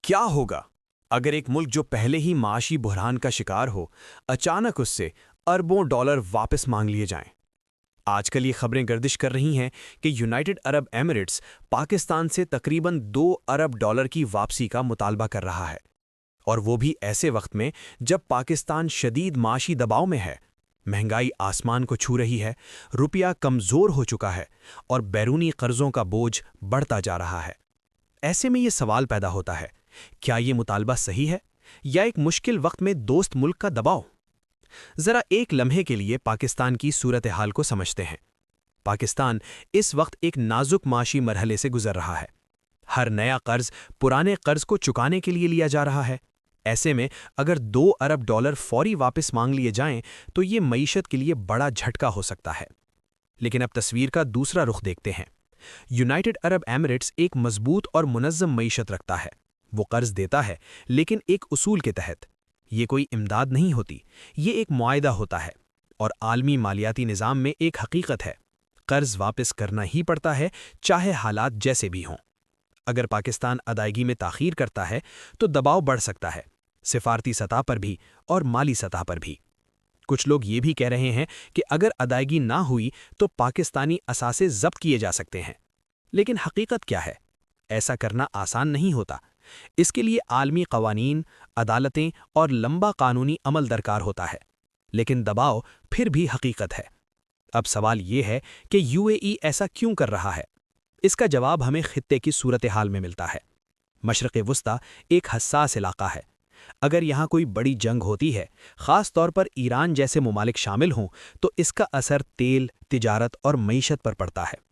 کیا ہوگا اگر ایک ملک جو پہلے ہی معاشی بحران کا شکار ہو، اچانک اس سے اربوں ڈالر واپس مانگ لیے جائیں؟ آج کل یہ خبریں گردش کر رہی ہیں کہ یونائیٹڈ عرب ایمریٹس پاکستان سے تقریباً 2 ارب ڈالر کی واپسی کا مطالبہ کر رہا ہے، اور وہ بھی ایسے وقت میں جب پاکستان شدید معاشی دباؤ میں ہے، مہنگائی آسمان کو چھو رہی ہے، روپیہ کمزور ہو چکا ہے اور بیرونی قرضوں کا بوجھ بڑھتا جا رہا ہے۔ ایسے میں یہ سوال پیدا ہوتا ہے، کیا یہ مطالبہ صحیح ہے یا ایک مشکل وقت میں دوست ملک کا دباؤ؟ ذرا ایک لمحے کے لیے پاکستان کی صورتحال کو سمجھتے ہیں۔ پاکستان اس وقت ایک نازک معاشی مرحلے سے گزر رہا ہے۔ ہر نیا قرض پرانے قرض کو چکانے کے لیے لیا جا رہا ہے۔ ایسے میں اگر 2 ارب ڈالر فوری واپس مانگ لیے جائیں تو یہ معیشت کے لیے بڑا جھٹکا ہو سکتا ہے۔ لیکن اب تصویر کا دوسرا رخ دیکھتے ہیں۔ یونائیٹڈ عرب ایمریٹس ایک مضبوط اور منظم معیشت رکھتا ہے۔ وہ قرض دیتا ہے، لیکن ایک اصول کے تحت۔ یہ کوئی امداد نہیں ہوتی، یہ ایک معاہدہ ہوتا ہے، اور عالمی مالیاتی نظام میں ایک حقیقت ہے: قرض واپس کرنا ہی پڑتا ہے، چاہے حالات جیسے بھی ہوں۔ اگر پاکستان ادائیگی میں تاخیر کرتا ہے تو دباؤ بڑھ سکتا ہے، سفارتی سطح پر بھی اور مالی سطح پر بھی۔ کچھ لوگ یہ بھی کہہ رہے ہیں کہ اگر ادائیگی نہ ہوئی تو پاکستانی اثاثے ضبط کیے جا سکتے ہیں۔ لیکن حقیقت کیا ہے؟ ایسا کرنا آسان نہیں ہوتا۔ اس کے لیے عالمی قوانین، عدالتیں اور لمبا قانونی عمل درکار ہوتا ہے۔ لیکن دباؤ پھر بھی حقیقت ہے۔ اب سوال یہ ہے کہ یو اے ای ایسا کیوں کر رہا ہے؟ اس کا جواب ہمیں خطے کی صورتحال میں ملتا ہے۔ مشرق وسطیٰ ایک حساس علاقہ ہے۔ اگر یہاں کوئی بڑی جنگ ہوتی ہے، خاص طور پر ایران جیسے ممالک شامل ہوں، تو اس کا اثر تیل، تجارت اور معیشت پر پڑتا ہے۔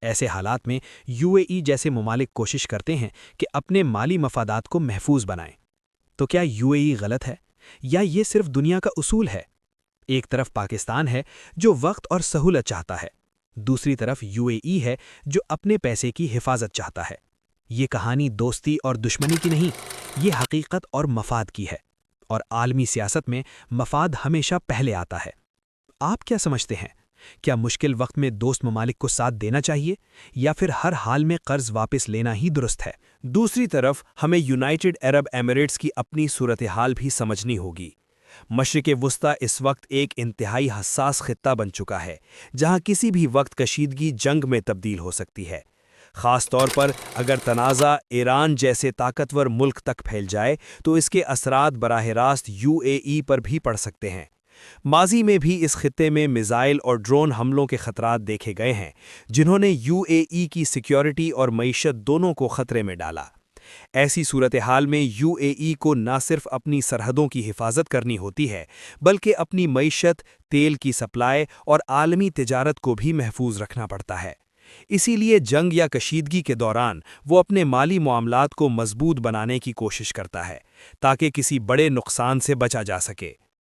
ایسے حالات میں یو اے ای جیسے ممالک کوشش کرتے ہیں کہ اپنے مالی مفادات کو محفوظ بنائیں۔ تو کیا یو اے ای غلط ہے یا یہ صرف دنیا کا اصول ہے؟ ایک طرف پاکستان ہے جو وقت اور سہولت چاہتا ہے، دوسری طرف یو اے ای ہے جو اپنے پیسے کی حفاظت چاہتا ہے۔ یہ کہانی دوستی اور دشمنی کی نہیں، یہ حقیقت اور مفاد کی ہے، اور عالمی سیاست میں مفاد ہمیشہ پہلے آتا ہے۔ آپ کیا سمجھتے ہیں؟ کیا مشکل وقت میں دوست ممالک کو ساتھ دینا چاہیے یا پھر ہر حال میں قرض واپس لینا ہی درست ہے؟ دوسری طرف ہمیں یونائیٹڈ عرب ایمریٹس کی اپنی صورتحال بھی سمجھنی ہوگی۔ مشرق وسطیٰ اس وقت ایک انتہائی حساس خطہ بن چکا ہے، جہاں کسی بھی وقت کشیدگی جنگ میں تبدیل ہو سکتی ہے۔ خاص طور پر اگر تنازع ایران جیسے طاقتور ملک تک پھیل جائے تو اس کے اثرات براہ راست یو اے ای پر بھی پڑ سکتے ہیں۔ ماضی میں بھی اس خطے میں میزائل اور ڈرون حملوں کے خطرات دیکھے گئے ہیں، جنہوں نے یو اے ای کی سیکیورٹی اور معیشت دونوں کو خطرے میں ڈالا۔ ایسی صورتحال میں یو اے ای کو نہ صرف اپنی سرحدوں کی حفاظت کرنی ہوتی ہے، بلکہ اپنی معیشت، تیل کی سپلائی اور عالمی تجارت کو بھی محفوظ رکھنا پڑتا ہے۔ اسی لیے جنگ یا کشیدگی کے دوران وہ اپنے مالی معاملات کو مضبوط بنانے کی کوشش کرتا ہے، تاکہ کسی بڑے نقصان سے بچا جا سکے۔